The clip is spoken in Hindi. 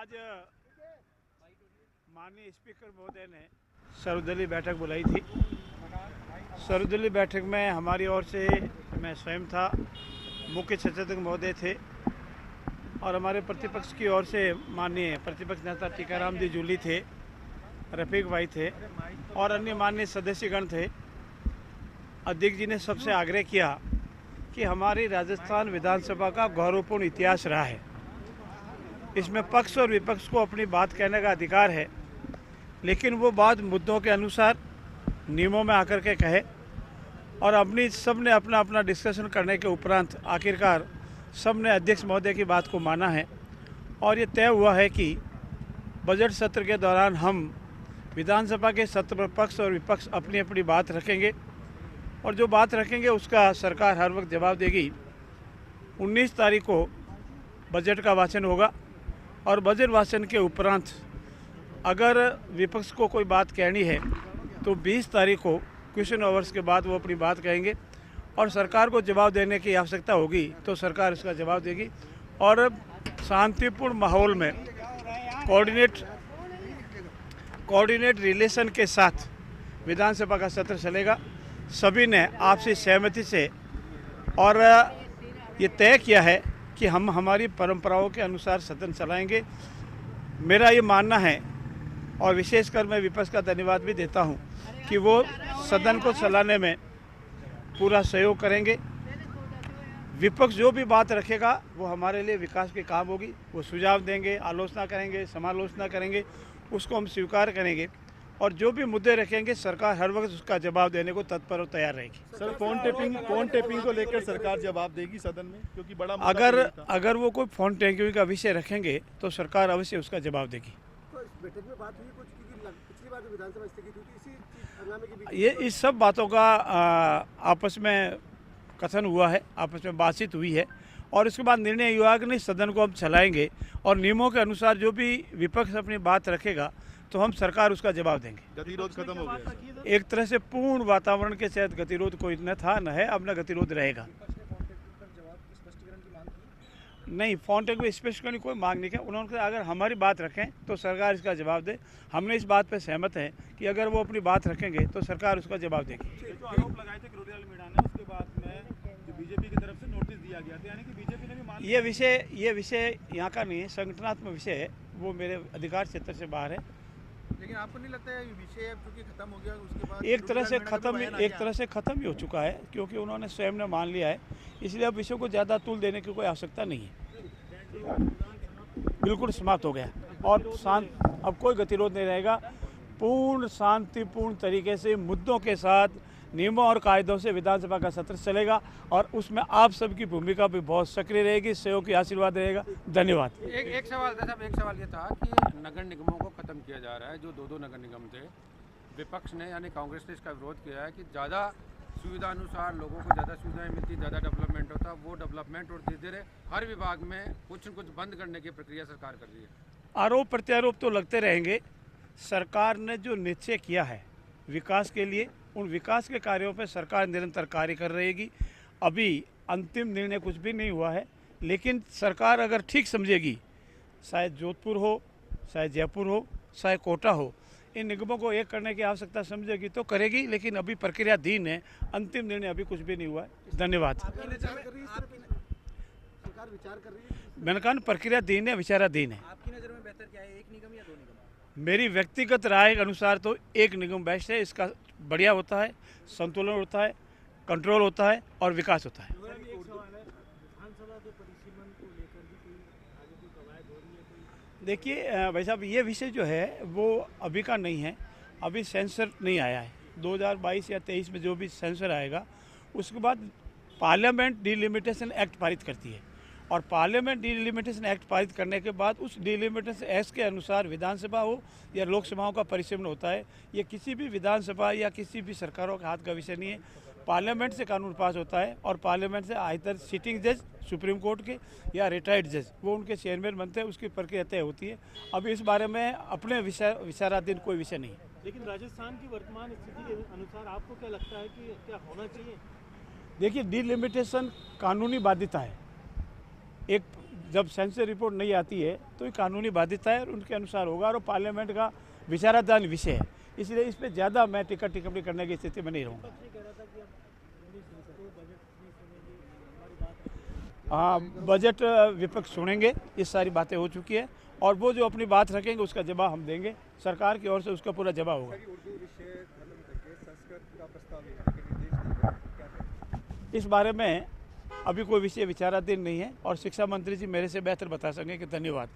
आज माननीय स्पीकर महोदय ने सर्वदलीय बैठक बुलाई थी। सर्वदलीय बैठक में हमारी ओर से मैं स्वयं था, मुख्य सचेतक महोदय थे और हमारे प्रतिपक्ष की ओर से माननीय प्रतिपक्ष नेता टीकाराम जी जूली थे, रफीक भाई थे और अन्य माननीय सदस्यगण थे। अध्यक्ष जी ने सबसे आग्रह किया कि हमारी राजस्थान विधानसभा का गौरवपूर्ण इतिहास रहा है, इसमें पक्ष और विपक्ष को अपनी बात कहने का अधिकार है, लेकिन वो बात मुद्दों के अनुसार नियमों में आकर के कहे और सब ने अपना अपना डिस्कशन करने के उपरांत आखिरकार सब ने अध्यक्ष महोदय की बात को माना है और ये तय हुआ है कि बजट सत्र के दौरान हम विधानसभा के सत्र पर पक्ष और विपक्ष अपनी अपनी बात रखेंगे और जो बात रखेंगे उसका सरकार हर वक्त जवाब देगी। 19 तारीख को बजट का वाचन होगा और बजट वाचन के उपरांत अगर विपक्ष को कोई बात कहनी है तो 20 तारीख को क्वेश्चन आवर्स के बाद वो अपनी बात कहेंगे और सरकार को जवाब देने की आवश्यकता होगी तो सरकार उसका जवाब देगी और शांतिपूर्ण माहौल में कोऑर्डिनेट रिलेशन के साथ विधानसभा का सत्र चलेगा। सभी ने आपसी सहमति से और ये तय किया है कि हम हमारी परंपराओं के अनुसार सदन चलाएंगे। मेरा ये मानना है और विशेषकर मैं विपक्ष का धन्यवाद भी देता हूं कि वो सदन को चलाने में पूरा सहयोग करेंगे। विपक्ष जो भी बात रखेगा वो हमारे लिए विकास के काम होगी, वो सुझाव देंगे, आलोचना करेंगे, समालोचना करेंगे, उसको हम स्वीकार करेंगे और जो भी मुद्दे रखेंगे सरकार हर वक्त उसका जवाब देने को तत्पर और तैयार रहेगी। सर, फोन टेपिंग को लेकर सरकार जवाब देगी सदन में, क्योंकि बड़ा अगर वो कोई फोन टेपिंग का विषय रखेंगे तो सरकार अवश्य उसका जवाब देगी। तो इस बैठक में बात हुई कुछ, क्योंकि पिछली बार विधानसभा स्थगित हुई थी, इसी हंगामे के बीच ये इस सब बातों का आपस में कथन हुआ है, आपस में बातचीत हुई है और इसके बाद निर्णय हुआ कि नहीं सदन को हम चलाएंगे और नियमों के अनुसार जो भी विपक्ष अपनी बात रखेगा तो हम सरकार उसका जवाब देंगे। गतिरोध खत्म हो गया। एक तरह से पूर्ण वातावरण के साथ गतिरोध कोई न था न है, अब न गतिरोध रहेगा। नहीं, फोन टेक में स्पष्टीकरण की कोई मांग नहीं है। उन्होंने कहा अगर हमारी बात रखें तो सरकार इसका जवाब दे। हमने इस बात पर सहमत हैं कि अगर वो अपनी बात रखेंगे तो सरकार उसका जवाब देगी। जो आरोप लगाए थे किरोड़ियाल मीणा ने, उसके बाद में जो बीजेपी की तरफ से नोटिस दिया गया था, यानी कि बीजेपी ने भी मान ये विषय यहाँ का नहीं है, संगठनात्मक विषय है, वो मेरे अधिकार क्षेत्र से बाहर है। लेकिन आपको नहीं लगता है विषय क्योंकि खत्म हो गया उसके बाद एक तरह से खत्म ही हो चुका है, क्योंकि उन्होंने स्वयं ने मान लिया है, इसलिए अब विषय को ज़्यादा तूल देने की कोई आवश्यकता नहीं है। बिल्कुल समाप्त हो गया और अब कोई गतिरोध नहीं रहेगा। पूर्ण शांतिपूर्ण तरीके से मुद्दों के साथ नियमों और कायदों से विधानसभा का सत्र चलेगा और उसमें आप सबकी भूमिका भी बहुत सक्रिय रहेगी, सहयोग की आशीर्वाद रहेगा। धन्यवाद। एक सवाल था साहब, एक सवाल ये था कि नगर निगमों को ख़त्म किया जा रहा है, जो दो नगर निगम थे। विपक्ष ने यानी कांग्रेस ने इसका विरोध किया है कि ज़्यादा सुविधा अनुसार लोगों को ज़्यादा सुविधाएं मिलती, ज़्यादा डेवलपमेंट होता, वो डेवलपमेंट और धीरे धीरे हर विभाग में कुछ न कुछ बंद करने की प्रक्रिया सरकार कर रही है। आरोप प्रत्यारोप तो लगते रहेंगे। सरकार ने जो निश्चय किया है विकास के लिए, उन विकास के कार्यों पर सरकार निरंतर कार्य कर रहेगी। अभी अंतिम निर्णय कुछ भी नहीं हुआ है, लेकिन सरकार अगर ठीक समझेगी, शायद जोधपुर हो, शायद जयपुर हो, शायद कोटा हो, इन निगमों को एक करने की आवश्यकता समझेगी तो करेगी, लेकिन अभी प्रक्रियाधीन है, अंतिम निर्णय अभी कुछ भी नहीं हुआ है। धन्यवाद। सरकार विचार कर रही है। मैंने कहा प्रक्रियाधीन है, विचाराधीन है। आपकी नज़र में बेहतर क्या है, एक निगम या दो निगम? मेरी व्यक्तिगत राय के अनुसार तो एक निगम बेस्ट है। इसका बढ़िया होता है, संतुलन होता है, कंट्रोल होता है और विकास होता है। देखिए भाई साहब, ये विषय जो है वो अभी का नहीं है, अभी सेंसर नहीं आया है। 2022 या 23 में जो भी सेंसर आएगा उसके बाद पार्लियामेंट डिलिमिटेशन एक्ट पारित करती है और पार्लियामेंट डिलिमिटेशन एक्ट पारित करने के बाद उस डिलिमिटेशन एक्ट के अनुसार विधानसभा हो या लोकसभाओं का परिसीमन होता है। ये किसी भी विधानसभा या किसी भी सरकारों के हाथ का विषय नहीं है। पार्लियामेंट से कानून पास होता है और पार्लियामेंट से आइदर सिटिंग जज सुप्रीम कोर्ट के या रिटायर्ड जज वो उनके चेयरमैन बनते हैं, उसकी प्रक्रिया तय होती है। अब इस बारे में अपने विचाराधीन कोई विषय नहीं है। लेकिन राजस्थान की वर्तमान स्थिति के अनुसार आपको क्या लगता है कि क्या होना चाहिए? देखिए, डिलिमिटेशन कानूनी बाध्यता है। एक जब सेंसर रिपोर्ट नहीं आती है तो ये कानूनी बाध्यता है और उनके अनुसार होगा और पार्लियामेंट का विचाराधीन विषय है, इसलिए इस पर ज़्यादा मैं टिक्का टिप्पणी करने की स्थिति में नहीं रहूँगा। हाँ, बजट विपक्ष सुनेंगे, ये सारी बातें हो चुकी है और वो जो अपनी बात रखेंगे उसका जवाब हम देंगे, सरकार की ओर से उसका पूरा जवाब होगा। उर्दू विषय खत्म करके संस्कृत का प्रस्ताव लेने के निर्देश दिए गए, क्या करें? इस बारे में अभी कोई विषय विचाराधीन नहीं है और शिक्षा मंत्री जी मेरे से बेहतर बता सकेंगे कि धन्यवाद।